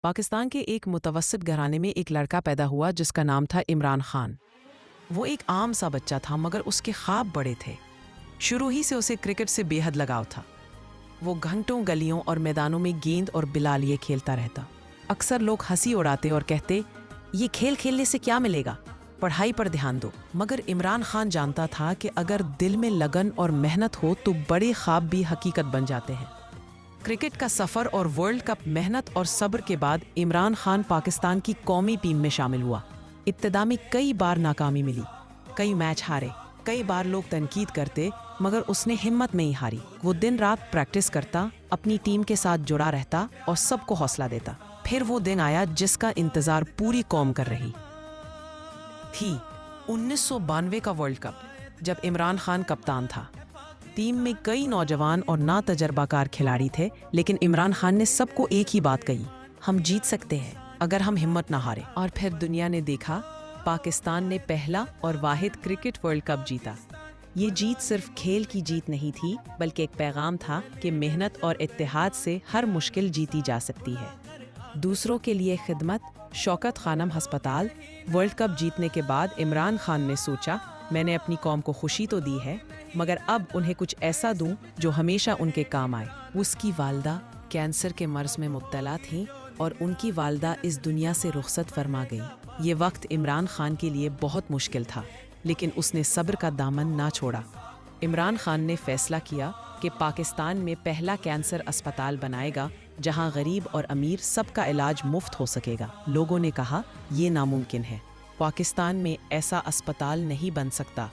پاکستان کے ایک متوسط گھرانے میں ایک لڑکا پیدا ہوا جس کا نام تھا عمران خان۔ وہ ایک عام سا بچہ تھا مگر اس کے خواب بڑے تھے۔ شروع ہی سے اسے کرکٹ سے بے حد لگاؤ تھا۔ وہ گھنٹوں گلیوں اور میدانوں میں گیند اور بلا لیے کھیلتا رہتا۔ اکثر لوگ ہنسی اڑاتے اور کہتے، یہ کھیل کھیلنے سے کیا ملے گا؟ پڑھائی پر دھیان دو۔ مگر عمران خان جانتا تھا کہ اگر دل میں لگن اور محنت ہو تو بڑے خواب بھی حقیقت بن جاتے ہیں۔ کرکٹ کا سفر اور ورلڈ کپ محنت اور صبر کے بعد عمران خان پاکستان کی قومی ٹیم میں شامل ہوا۔ ابتدا میں کئی بار ناکامی ملی، کئی میچ ہارے، کئی بار لوگ تنقید کرتے، مگر اس نے ہمت نہیں ہاری۔ وہ دن رات پریکٹس کرتا، اپنی ٹیم کے ساتھ جڑا رہتا اور سب کو حوصلہ دیتا۔ پھر وہ دن آیا جس کا انتظار پوری قوم کر رہی تھی، 1992 کا ورلڈ کپ، جب عمران خان کپتان تھا۔ ٹیم میں کئی نوجوان اور ناتجربہ کار کھلاڑی تھے، لیکن عمران خان نے سب کو ایک ہی بات کہی، ہم جیت سکتے ہیں اگر ہم ہمت نہ ہاریں۔ اور پھر دنیا نے دیکھا، پاکستان نے پہلا اور واحد کرکٹ ورلڈ کپ جیتا۔ یہ جیت صرف کھیل کی جیت نہیں تھی، بلکہ ایک پیغام تھا کہ محنت اور اتحاد سے ہر مشکل جیتی جا سکتی ہے۔ دوسروں کے لیے خدمت۔ شوکت خانم ہسپتال۔ ورلڈ کپ جیتنے کے بعد عمران خان نے سوچا، میں نے اپنی قوم کو خوشی تو دی ہے، مگر اب انہیں کچھ ایسا دوں جو ہمیشہ ان کے کام آئے۔ اس کی والدہ کینسر کے مرض میں مبتلا تھیں اور ان کی والدہ اس دنیا سے رخصت فرما گئی۔ یہ وقت عمران خان کے لیے بہت مشکل تھا، لیکن اس نے صبر کا دامن نہ چھوڑا۔ عمران خان نے فیصلہ کیا کہ پاکستان میں پہلا کینسر اسپتال بنائے گا جہاں غریب اور امیر سب کا علاج مفت ہو سکے گا۔ لوگوں نے کہا، یہ ناممکن ہے، پاکستان میں ایسا اسپتال نہیں بن سکتا۔